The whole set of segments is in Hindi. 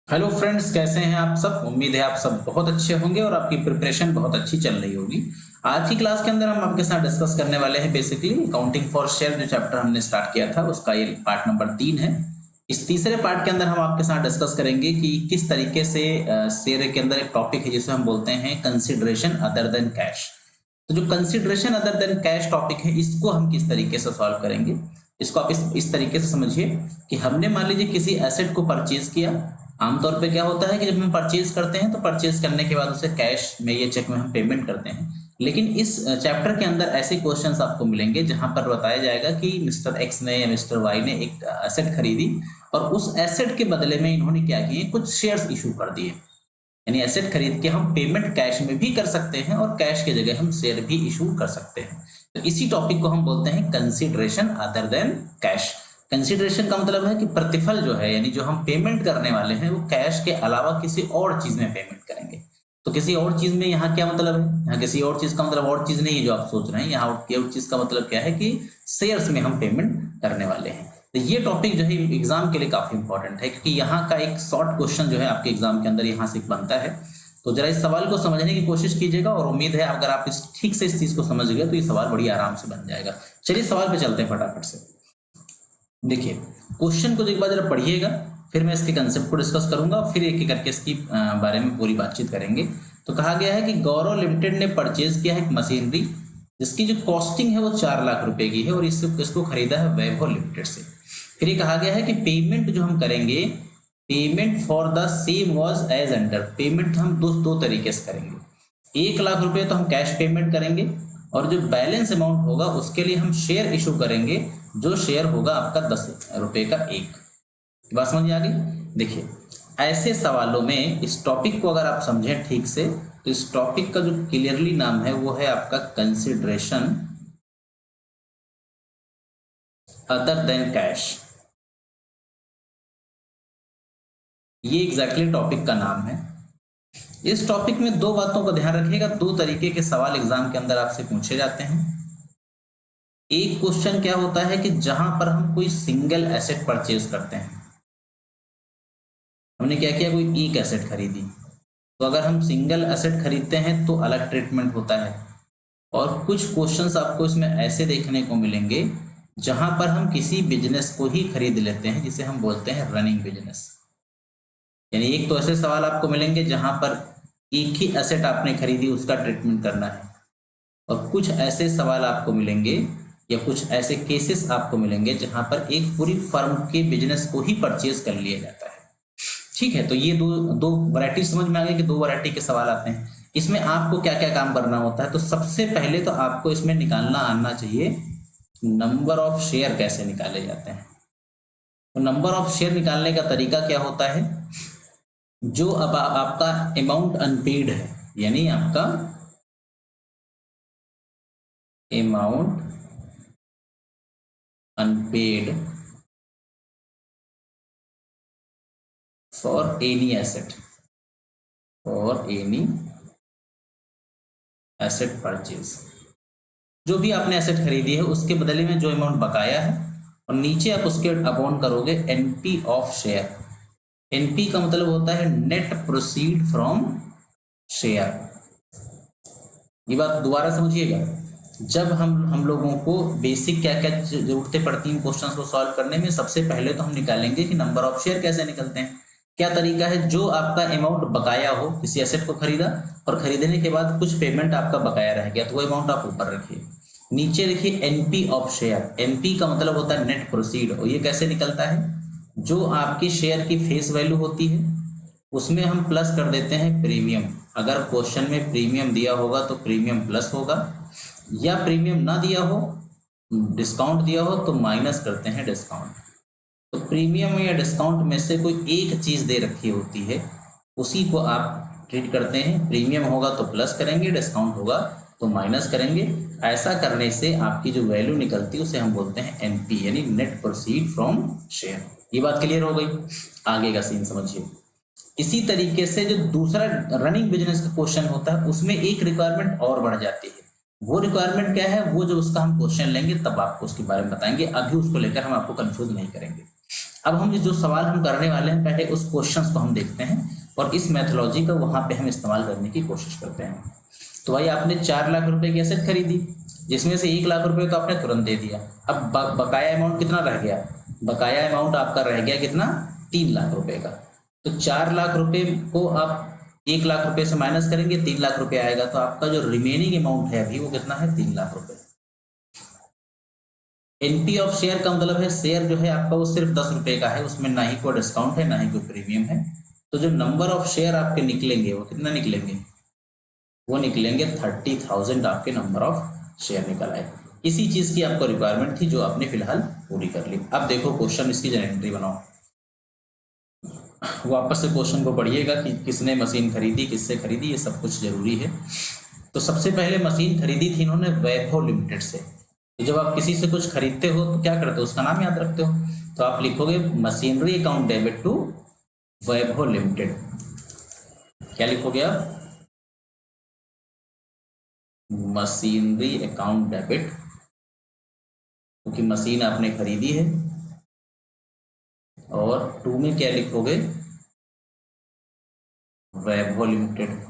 हेलो फ्रेंड्स, कैसे हैं आप सब। उम्मीद है आप सब बहुत अच्छे होंगे और आपकी प्रिपरेशन बहुत अच्छी चल रही होगी। आज की क्लास के अंदर हम आपके साथ डिस्कस करने वाले हैं बेसिकली अकाउंटिंग फॉर शेयर, जो चैप्टर हमने स्टार्ट किया था उसका ये पार्ट नंबर 3 है। इस तीसरे पार्ट के अंदर हम आपके साथ डिस्कस करेंगे कि किस तरीके से शेयर के अंदर एक टॉपिक है जिसे हम बोलते हैं कंसिडरेशन अदर देन कैश। तो जो consideration other than cash topic है, इसको हम किस तरीके से सॉल्व करेंगे। इसको आप इस तरीके से समझिए कि हमने मान लीजिए किसी एसेट को परचेज किया। आमतौर पे क्या होता है कि जब हम परचेज करते हैं तो परचेज करने के बाद उसे कैश में या चेक में हम पेमेंट करते हैं। लेकिन इस चैप्टर के अंदर ऐसे क्वेश्चंस आपको मिलेंगे जहां पर बताया जाएगा कि मिस्टर एक्स ने या मिस्टर वाई ने एक एसेट खरीदी और उस एसेट के बदले में इन्होंने क्या किए, कुछ शेयर्स इशू कर दिए। यानी एसेट खरीद के हम पेमेंट कैश में भी कर सकते हैं और कैश की जगह हम शेयर भी इशू कर सकते हैं। तो इसी टॉपिक को हम बोलते हैं consideration other than cash. Consideration का मतलब है कि प्रतिफल जो है, यानी जो हम पेमेंट करने वाले हैं वो कैश के अलावा किसी और चीज में पेमेंट करेंगे। तो किसी और चीज में यहाँ क्या मतलब है, यहाँ किसी और चीज का मतलब और चीज नहीं है जो आप सोच रहे हैं। यहाँ और चीज का मतलब क्या है कि शेयर्स में हम पेमेंट करने वाले हैं। तो ये टॉपिक जो है एग्जाम के लिए काफी इंपॉर्टेंट है, क्योंकि यहाँ का एक शॉर्ट क्वेश्चन जो है आपके एग्जाम के अंदर यहाँ से बनता है। तो जरा इस सवाल को समझने की कोशिश कीजिएगा और उम्मीद है अगर आप ठीक से इस चीज को समझ गए तो ये सवाल बड़ी आराम से बन जाएगा। चलिए सवाल पे चलते हैं फटाफट से। देखिए क्वेश्चन को एक बार जरा पढ़िएगा, फिर मैं इसके कंसेप्ट को डिस्कस करूंगा, फिर एक एक करके इसकी बारे में पूरी बातचीत करेंगे। तो कहा गया है कि गौरव लिमिटेड ने परचेज किया है एक मशीनरी जिसकी जो कॉस्टिंग है वो 4 लाख रुपए की है और इसको खरीदा है वैभव लिमिटेड से। फिर ये कहा गया है कि पेमेंट जो हम करेंगे, payment for the same was as under. Payment हम दो तरीके से करेंगे। 1 लाख रुपए तो हम कैश पेमेंट करेंगे और जो बैलेंस अमाउंट होगा उसके लिए हम शेयर इशू करेंगे, जो शेयर होगा आपका 10 रुपए का एक। बात समझ आ गई। देखिए ऐसे सवालों में इस टॉपिक को अगर आप समझें ठीक से तो इस टॉपिक का जो क्लियरली नाम है वो है आपका कंसिडरेशन अदर देन कैश। ये एग्जैक्टली टॉपिक का नाम है। इस टॉपिक में दो बातों का ध्यान रखिएगा। दो तरीके के सवाल एग्जाम के अंदर आपसे पूछे जाते हैं। एक क्वेश्चन क्या होता है कि जहां पर हम कोई सिंगल एसेट परचेज करते हैं, हमने क्या किया, कोई एक एसेट खरीदी। तो अगर हम सिंगल एसेट खरीदते हैं तो अलग ट्रीटमेंट होता है। और कुछ क्वेश्चंस आपको इसमें ऐसे देखने को मिलेंगे जहां पर हम किसी बिजनेस को ही खरीद लेते हैं, जिसे हम बोलते हैं रनिंग बिजनेस। यानी एक तो ऐसे सवाल आपको मिलेंगे जहां पर एक ही एसेट आपने खरीदी उसका ट्रीटमेंट करना है, और कुछ ऐसे सवाल आपको मिलेंगे या कुछ ऐसे केसेस आपको मिलेंगे जहां पर एक पूरी फर्म के बिजनेस को ही परचेज कर लिया जाता है। ठीक है, तो ये दो दो वैरायटी समझ में आ गई कि दो वैरायटी के सवाल आते हैं। इसमें आपको क्या क्या काम करना होता है, तो सबसे पहले तो आपको इसमें निकालना आना चाहिए नंबर ऑफ शेयर कैसे निकाले जाते हैं। तो नंबर ऑफ शेयर निकालने का तरीका क्या होता है, जो अब आपका अमाउंट अनपेड है, यानी आपका amount unpaid for any asset, for any asset purchase. जो भी आपने एसेट खरीदी है उसके बदले में जो अमाउंट बकाया है, और नीचे आप उसके अपॉन करोगे एनपी ऑफ शेयर। एनपी का मतलब होता है नेट प्रोसीड फ्रॉम शेयर। ये बात दोबारा समझिएगा। जब हम लोगों को बेसिक क्या क्या जरूरतें पड़ती हैं क्वेश्चंस को सॉल्व करने में, सबसे पहले तो हम निकालेंगे कि नंबर ऑफ शेयर कैसे निकलते हैं। क्या तरीका है, जो आपका अमाउंट बकाया हो, किसी एसेट को खरीदा और खरीदने के बाद कुछ पेमेंट आपका बकाया रह गया तो वो अमाउंट आप ऊपर रखिए। नीचे लिखिए एनपी ऑफ शेयर। एनपी का मतलब होता है नेट प्रोसीड, और ये कैसे निकलता है, जो आपकी शेयर की फेस वैल्यू होती है उसमें हम प्लस कर देते हैं प्रीमियम। अगर क्वेश्चन में प्रीमियम दिया होगा तो प्रीमियम प्लस होगा, या प्रीमियम ना दिया हो, डिस्काउंट दिया हो तो माइनस करते हैं डिस्काउंट। तो प्रीमियम या डिस्काउंट में से कोई एक चीज दे रखी होती है, उसी को आप ट्रीट करते हैं। प्रीमियम होगा तो प्लस करेंगे, डिस्काउंट होगा तो माइनस करेंगे। ऐसा करने से आपकी जो वैल्यू निकलती है उसे हम बोलते हैं एनपी, यानी नेट प्रोसीड फ्रॉम शेयर। ये बात क्लियर हो गई। आगे का सीन समझिए। इसी तरीके से जो दूसरा रनिंग बिजनेस का क्वेश्चन होता है उसमें एक रिक्वायरमेंट और बढ़ जाती है। वो रिक्वायरमेंट क्या है, वो जो उसका हम क्वेश्चन लेंगे तब आपको उसके बारे में बताएंगे, अभी उसको लेकर हम आपको कंफ्यूज नहीं करेंगे। अब हम जो सवाल हम करने वाले हैं, पहले उस क्वेश्चंस को हम देखते हैं और इस मैथोलॉजी का वहां पे हम इस्तेमाल करने की कोशिश करते हैं। तो भाई आपने 4 लाख रुपए की एसेट खरीदी, जिसमें से 1 लाख रुपए तो आपने तुरंत दे दिया। अब बकाया अमाउंट कितना रह गया? बकाया अमाउंट आपका रह गया कितना? 3 लाख रुपए का। तो 4 लाख रुपए को आप 1 लाख रुपए से माइनस करेंगे, 3 लाख रुपए आएगा। तो आपका जो रिमेनिंग अमाउंट है अभी वो कितना है? 3 लाख रुपए। एनपी ऑफ शेयर का मतलब है शेयर जो है आपका वो सिर्फ 10 रुपए का है, उसमें ना ही कोई डिस्काउंट है ना ही कोई प्रीमियम है। तो जो नंबर ऑफ शेयर आपके निकलेंगे वो कितना निकलेंगे? वो निकलेंगे 30,000 आपके नंबर ऑफ शेयर निकल आए। इसी चीज की आपको रिक्वायरमेंट थी जो आपने फिलहाल पूरी कर ली। अब देखो क्वेश्चन, इसकी जनरेटरी बनाओ। वापस से क्वेश्चन को पढ़िएगा कि किसने मशीन खरीदी, किससे खरीदी, ये सब कुछ जरूरी है। तो सबसे पहले मशीन खरीदी थी इन्होंने वैभव लिमिटेड से। तो जब आप किसी से कुछ खरीदते हो तो क्या करते हो? उसका नाम याद रखते हो। तो आप लिखोगे machinery account debit to Vaibhav limited. क्या लिखोगे आप? मशीनरी अकाउंट डेबिट, क्योंकि मशीन आपने खरीदी है। और टू में क्या लिखोगे? वैभव लिमिटेड।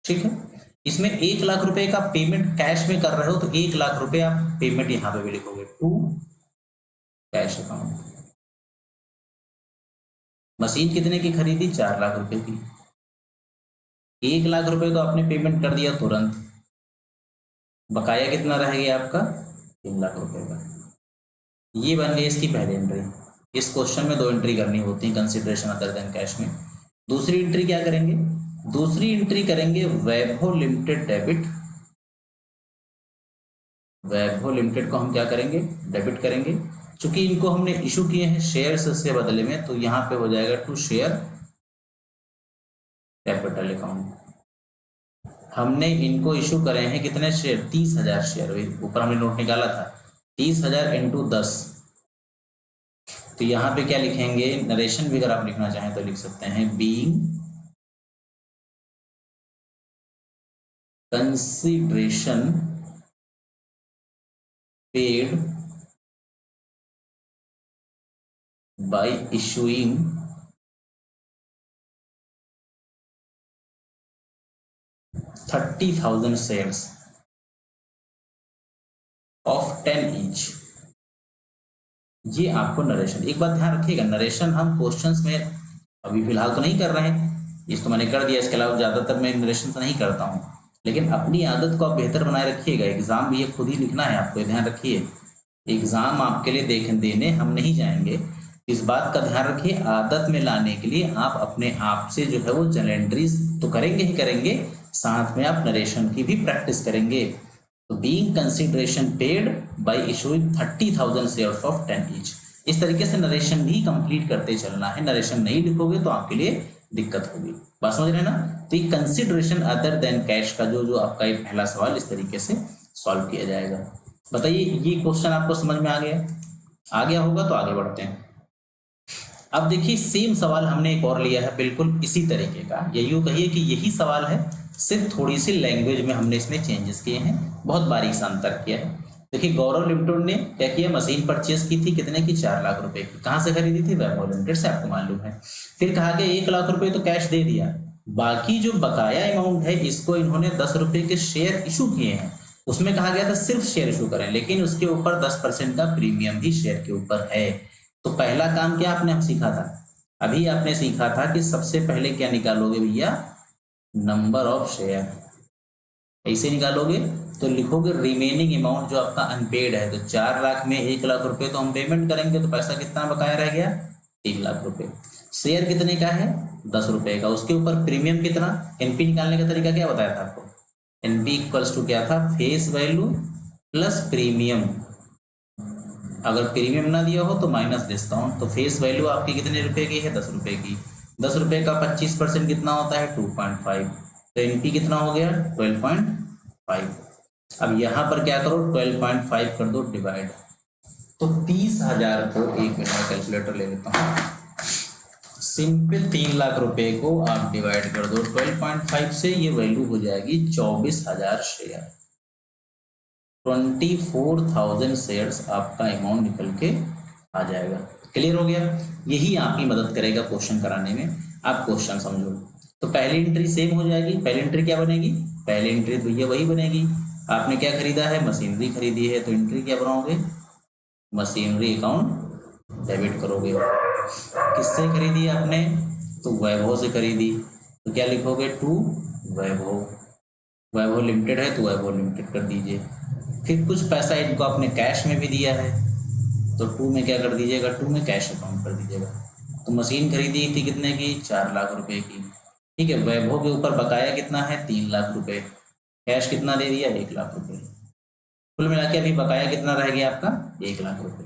ठीक है। इसमें 1 लाख रुपए का पेमेंट कैश में कर रहे हो तो 1 लाख रुपए आप पेमेंट यहां पे भी लिखोगे, टू कैश अकाउंट। मशीन कितने की खरीदी? 4 लाख रुपए की। 1 लाख रुपए तो आपने पेमेंट कर दिया तुरंत। बकाया कितना रह गया आपका? 3 लाख रुपए का। ये बन गई इसकी पहली एंट्री। इस क्वेश्चन में 2 एंट्री करनी होती है कंसिडरेशन अदर देन कैश में। दूसरी एंट्री क्या करेंगे? दूसरी एंट्री करेंगे वैभव लिमिटेड डेबिट। वैभव लिमिटेड को हम क्या करेंगे? डेबिट करेंगे। चूंकि इनको हमने इशू किए हैं शेयर्स से बदले में, तो यहां पे हो जाएगा टू शेयर कैपिटल अकाउंट। हमने इनको इशू करे हैं कितने शेयर? 30,000 शेयर। ऊपर हमने नोट निकाला था 30,000 इंटू 10। तो यहाँ पे क्या लिखेंगे? नरेशन भी अगर आप लिखना चाहें तो लिख सकते हैं, being consideration paid by issuing 30,000 shares of 10 each. ये आपको नरेशन, एक बात ध्यान रखिएगा, नरेशन हम क्वेश्चंस में अभी फिलहाल तो नहीं कर रहे हैं, इस तो मैंने कर दिया। इसके अलावा ज्यादातर मैं नरेशन तो नहीं करता हूँ, लेकिन अपनी आदत को आप बेहतर बनाए रखिएगा। एग्जाम भी ये खुद ही लिखना है आपको, ध्यान रखिए। एग्जाम आपके लिए देने हम नहीं जाएंगे। इस बात का ध्यान रखिए, आदत में लाने के लिए आप अपने आप से जो है वो जनरल तो करेंगे ही करेंगे, साथ में आप नरेशन की भी प्रैक्टिस करेंगे। तो being consideration paid by issuing 30,000 shares of 10 each. इस तरीके से नरेशन भी कंप्लीट करते चलना है। नरेशन नहीं लिखोगे तो आपके लिए दिक्कत होगी। बात समझ रहे ना? तो ये कंसिडरेशन अदर देन कैश का जो आपका ये पहला सवाल इस तरीके से सॉल्व किया जाएगा। बताइए ये क्वेश्चन आपको समझ में आ गया? आ गया होगा तो आगे बढ़ते हैं। अब देखिए सेम सवाल हमने एक और लिया है बिल्कुल इसी तरीके का, या यूं कहिए कि यही सवाल है, सिर्फ थोड़ी सी लैंग्वेज में हमने इसमें चेंजेस किए हैं, बहुत बारीक सा अंतर किया है। देखिए गौरव लिमिटेड ने क्या किया? मशीन परचेस की थी कितने की? 4 लाख रुपए की। कहां से खरीदी थी? वैभव लिमिटेड से, आपको मालूम है। फिर कहा गया 1 लाख रुपए तो कैश दे दिया, बाकी जो बकाया अमाउंट है इसको इन्होंने 10 रुपए के शेयर इशू किए हैं। उसमें कहा गया था सिर्फ शेयर इशू करें, लेकिन उसके ऊपर 10% का प्रीमियम भी शेयर के ऊपर है। तो पहला काम क्या आपने हम सीखा था? अभी आपने सीखा था कि सबसे पहले क्या निकालोगे भैया? Number of share. ऐसे निकालोगे तो लिखोगे रिमेनिंग अमाउंट जो आपका अनपेड है। तो 4 लाख में 1 लाख रुपए तो हम पेमेंट करेंगे, तो पैसा कितना बकाया रह गया? 3 लाख रुपए। शेयर कितने का है? 10 रुपए का। उसके ऊपर प्रीमियम कितना? एनपी निकालने का तरीका क्या बताया था आपको? एनपी इक्वल्स टू क्या था? Face value plus premium. अगर प्रीमियम ना दिया हो तो माइनस डिस्काउंट। तो फेस वैल्यू आपकी कितने रुपए की है? 10 रुपए की। 10 रुपए का 25% कितना होता है? 2.5। तो एनपी कितना हो गया? 12.5। अब यहां पर क्या करो? 12.5 कर दो डिवाइड। तो 30,000 को, एक मिनट कैलकुलेटर ले लेता हूँ, सिंपल 3 लाख रुपए को आप डिवाइड कर दो 12.5 से, ये वैल्यू हो जाएगी 24,000 शेयर। 24,000 शेयर्स आपका अमाउंट निकल के आ जाएगा। क्लियर हो गया? यही आपकी मदद करेगा क्वेश्चन कराने में। आप क्वेश्चन समझो। तो पहली एंट्री सेम हो जाएगी। पहली एंट्री क्या बनेगी? पहली एंट्री भैया वही बनेगी। आपने क्या खरीदा है? मशीनरी खरीदी है, तो एंट्री क्या बनाओगे? मशीनरी अकाउंट डेबिट करोगे। किससे खरीदी आपने? तो वैभव से खरीदी, तो क्या लिखोगे? To Vaibhav. वैभव लिमिटेड है तो वैभव लिमिटेड कर दीजिए। फिर कुछ पैसा इनको आपने कैश में भी दिया है, तो टू में क्या कर दीजिएगा? टू में कैश अकाउंट कर दीजिएगा। तो मशीन खरीदी थी कितने की? 4 लाख रुपए की। ठीक है, वैभव के ऊपर बकाया कितना है? 3 लाख रुपए। कैश कितना दे दिया? 1 लाख रुपए। कुल मिला के अभी बकाया कितना रह गया आपका? 1 लाख रुपए।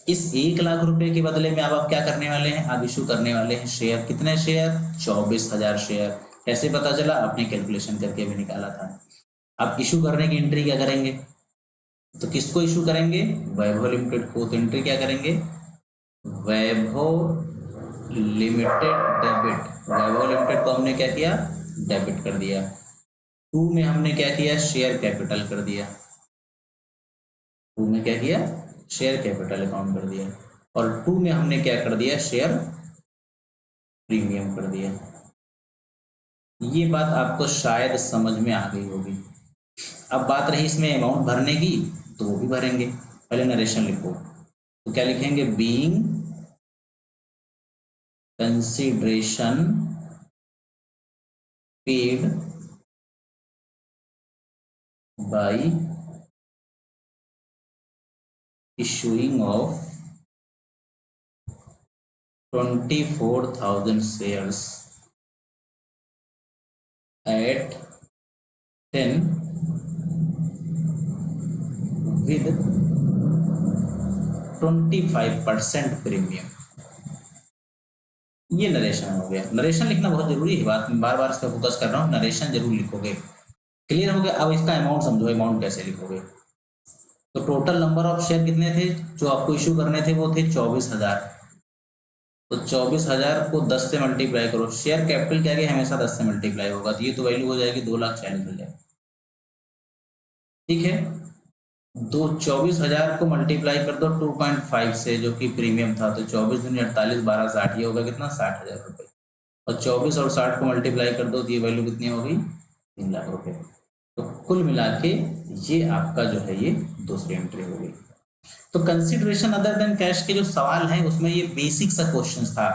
इस 1 लाख रुपए के बदले में आप क्या करने वाले हैं? आप इशू करने वाले हैं शेयर। कितने शेयर? 24,000 शेयर। कैसे पता चला? आपने कैलकुलेशन करके भी निकाला था। आप इशू करने की एंट्री क्या करेंगे? तो किसको इशू करेंगे? वैभव लिमिटेड को। तो एंट्री क्या करेंगे? वैभव लिमिटेड डेबिट। वैभव लिमिटेड को हमने क्या किया? डेबिट कर दिया। टू में हमने क्या किया? शेयर कैपिटल कर दिया। टू में क्या किया? शेयर कैपिटल अकाउंट कर दिया। और टू में हमने क्या कर दिया? शेयर प्रीमियम कर दिया। ये बात आपको शायद समझ में आ गई होगी। अब बात रही इसमें अमाउंट भरने की, तो वो भी भरेंगे। पहले नरेशन लिखो, तो क्या लिखेंगे? Being consideration paid by issuing of 24,000 shares at 10 with 25% premium. ये नरेशन हो गया। नरेशन लिखना बहुत जरूरी है, बात में बार बार इस पर फोकस कर रहा हूँ। नरेशन जरूर लिखोगे। क्लियर हो गया? अब इसका अमाउंट समझो। अमाउंट कैसे लिखोगे? तो टोटल नंबर ऑफ शेयर कितने थे जो आपको इशू करने थे? वो थे 24,000। तो 24,000 को 10 से मल्टीप्लाई करो। शेयर कैपिटल क्या है? हमेशा 10 से मल्टीप्लाई होगा, तो ये तो वैल्यू हो जाएगी 2,40,000। ठीक है, 24,000 को मल्टीप्लाई कर दो 2.5 से, जो कि प्रीमियम था। तो 24 दूनी 48, 12 60, ये होगा कितना? 60,000 रुपए। और 24 और 60 को मल्टीप्लाई कर दो, तो ये वैल्यू कितनी होगी? 3 लाख रुपए। तो कुल मिला के ये आपका जो है ये दूसरी एंट्री होगी। तो कंसिडरेशन अदर देन कैश के जो सवाल है उसमें ये बेसिक सा क्वेश्चन था।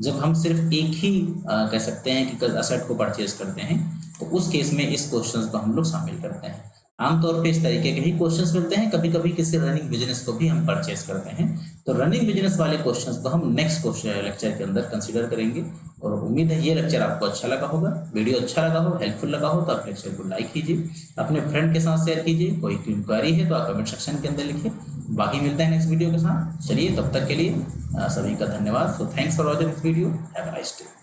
जब हम सिर्फ एक ही कह सकते हैं कि असेट को परचेज करते हैं, तो उस केस में इस क्वेश्चन को हम लोग शामिल करते हैं। आमतौर पे इस तरीके के ही क्वेश्चंस मिलते हैं। कभी कभी किसी रनिंग बिजनेस को भी हम परचेज करते हैं, तो रनिंग बिजनेस वाले क्वेश्चंस को हम नेक्स्ट क्वेश्चन लेक्चर के अंदर कंसीडर करेंगे। और उम्मीद है ये लेक्चर आपको अच्छा लगा होगा। वीडियो अच्छा लगा हो, हेल्पफुल लगा हो, तो आप लेक्चर को लाइक कीजिए, अपने फ्रेंड के साथ शेयर कीजिए। कोई इंक्वायरी है तो आप कमेंट सेक्शन के अंदर लिखिए। बाकी मिलते हैं नेक्स्ट वीडियो के साथ। चलिए, तब तक के लिए सभी का धन्यवाद। So thanks for watching this video. Have a nice day.